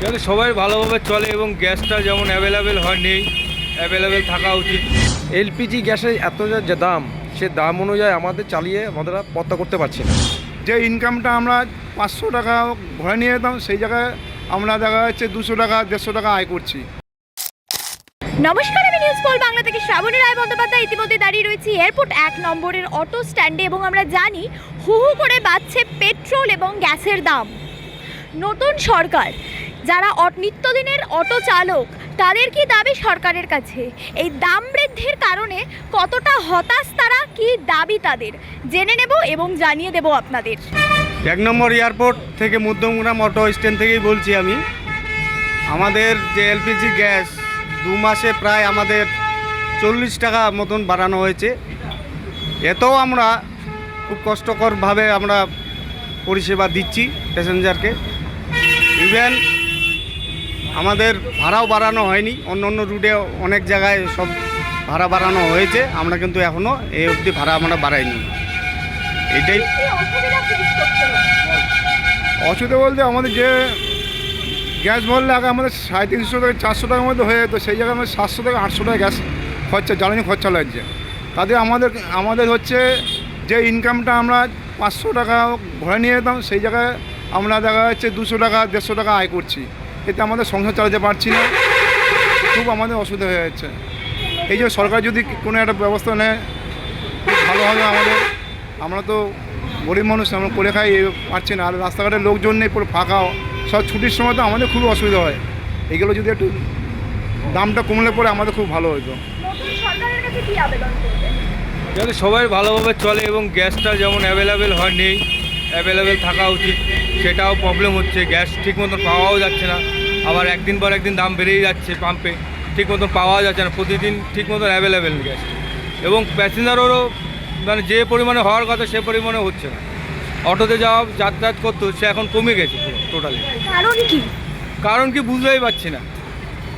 যাতে সবাই ভালোভাবে চলে এবং গ্যাসটা যেমন অ্যাভেলেবেল হয় নেই, অ্যাভেলেবেল থাকা উচিত। এলপিজি গ্যাসের এত যে দাম, সে দাম অনুযায়ী আমাদের চালিয়ে আমরা পত্তা করতে পারছি না। যে ইনকামটা আমরা 500 টাকা ঘরে নিয়ে যেতাম, সেই জায়গায় আমরা দেখা যাচ্ছে 200 টাকা 150 টাকা আয় করছি। নমস্কার, আমি নিউজ পোল বাংলা থেকে শ্রাবণী রায় বন্দ্যোপাধ্যায় ইতিমধ্যে দাঁড়িয়ে রয়েছি এয়ারপোর্ট 1 নম্বরের অটো স্ট্যান্ডে এবং আমরা জানি হু হু করে বাড়ছে পেট্রোল এবং গ্যাসের দাম। নতুন সরকার যারা নিত্যদিনের অটো চালক তাদের কি দাবি সরকারের কাছে? এই দাম বৃদ্ধির কারণে কতটা হতাশ তারা, কি দাবি তাদের জেনে নেব এবং জানিয়ে দেব আপনাদের। 1 নম্বর এয়ারপোর্ট থেকে মধ্যমগ্রাম অটো স্ট্যান্ড থেকেই বলছি আমি। আমাদের যে এলপিজি গ্যাস 2 মাসে প্রায় আমাদের 40 টাকা মতন বাড়ানো হয়েছে। এতেও আমরা খুব কষ্টকরভাবে আমরা পরিষেবা দিচ্ছি প্যাসেঞ্জারকে। ইভেন আমাদের ভাড়াও বাড়ানো হয়নি, অন্য অন্য রুটে অনেক জায়গায় সব ভাড়া বাড়ানো হয়েছে, আমরা কিন্তু এখনও এই অবধি ভাড়া আমরা বাড়াইনি। এটাই অসুবিধা বলতে আমাদের যে গ্যাস ভরলে আগে আমাদের 350 থেকে 400 টাকার মধ্যে হয়ে যেত, সেই জায়গায় আমাদের 700 থেকে 800 টাকা গ্যাস খরচা, জ্বালানি খরচা লাগছে। তাদের আমাদের হচ্ছে যে ইনকামটা আমরা 500 টাকা ঘরে নিয়ে যেতাম, সেই জায়গায় আমরা দেখা যাচ্ছে 200 টাকা 150 টাকা আয় করছি। এতে আমাদের সংসার চালাতে পারছি না, খুব আমাদের অসুবিধা হয়ে যাচ্ছে। এই যে সরকার যদি কোনো একটা ব্যবস্থা নেয় খুব ভালো হবে আমাদের। আমরা তো গরিব মানুষ, আমরা করে খাই, পারছি না। আর রাস্তাঘাটের লোকজন নেই, পুরো ফাঁকা, সব ছুটির সময় তো আমাদের খুব অসুবিধা হয়। এইগুলো যদি একটু দামটা কমলে পরে আমাদের খুব ভালো হতো। যাতে সবাই ভালোভাবে চলে এবং গ্যাসটা যেমন অ্যাভেলেবেল হয় নেই, অ্যাভেলেবেল থাকা উচিত। সেটাও প্রবলেম হচ্ছে, গ্যাস ঠিক মতন পাওয়াও যাচ্ছে না। আবার একদিন পর একদিন দাম বেড়েই যাচ্ছে, পাম্পে ঠিক মতন পাওয়া যাচ্ছে না, প্রতিদিন ঠিক মতন অ্যাভেলেবেল গ্যাস। এবং প্যাসেঞ্জারেরও মানে যে পরিমাণে হওয়ার কথা সে পরিমাণে হচ্ছে না। অটোতে যাওয়া যাতায়াত করতো, সে এখন কমে গেছে টোটালি। কারণ কি বুঝতেই পারছি না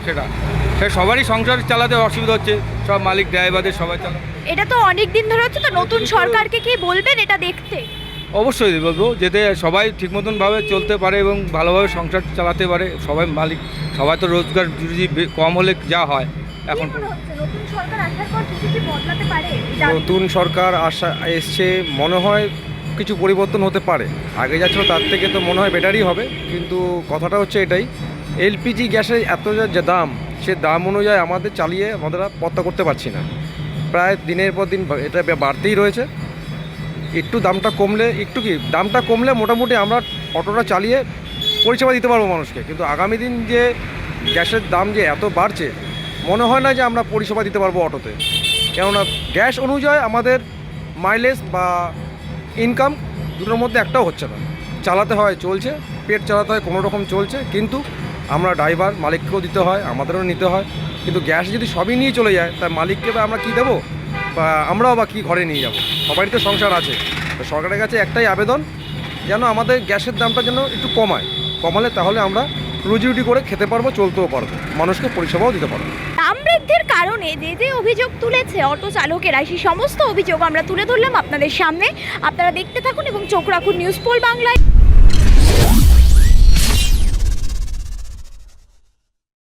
সেটা। সে সবারই সংসার চালাতে অসুবিধা হচ্ছে, সব মালিক ড্রাইভারদের সবাই চালায়। এটা তো অনেক দিন ধরে হচ্ছে, তো নতুন সরকারকে কি বলবেন এটা দেখতে? অবশ্যই বলবো, যাতে সবাই ঠিক মতনভাবে চলতে পারে এবং ভালোভাবে সংসার চালাতে পারে সবাই মালিক। সবাই তো রোজগার যদি কম হলে যা হয় এখন। নতুন সরকার এসছে, মনে হয় কিছু পরিবর্তন হতে পারে। আগে যা ছিল তার থেকে তো মনে হয় বেটারই হবে। কিন্তু কথাটা হচ্ছে এটাই, এলপিজি গ্যাসের এত যে দাম, সে দাম অনুযায়ী আমাদের চালিয়ে আমরা পত্তা করতে পারছি না। প্রায় দিনের পর দিন এটা বাড়তেই রয়েছে। একটু দামটা কমলে মোটামুটি আমরা অটোটা চালিয়ে পরিষেবা দিতে পারবো মানুষকে। কিন্তু আগামী দিন যে গ্যাসের দাম যে এত বাড়ছে, মনে হয় না যে আমরা পরিষেবা দিতে পারবো অটোতে। কেননা গ্যাস অনুযায়ী আমাদের মাইলেজ বা ইনকাম দুটোর মধ্যে একটাও হচ্ছে না। চালাতে হয়, চলছে, পেট চালাতে হয়, কোনো রকম চলছে। কিন্তু আমরা ড্রাইভার, মালিককেও দিতে হয়, আমাদেরও নিতে হয়। কিন্তু গ্যাস যদি সবই নিয়ে চলে যায়, তার মালিককে বা আমরা কী দেবো, বা আমরাও বা কী ঘরে নিয়ে যাবো? সবারই তো সংসার আছে। তো সরকারের কাছে একটাই আবেদন, যেন আমাদের গ্যাসের দামটা যেন একটু কমালে তাহলে আমরা রুজি রুটি করে খেতে পারবো, চলতেও পারবো, মানুষকে পরিষেবাও দিতে পারবো। দাম বৃদ্ধির কারণে যে অভিযোগ তুলেছে অটো চালকেরা, সেই সমস্ত অভিযোগ আমরা তুলে ধরলাম আপনাদের সামনে। আপনারা দেখতে থাকুন এবং চোখ রাখুন নিউজ পোল বাংলায়।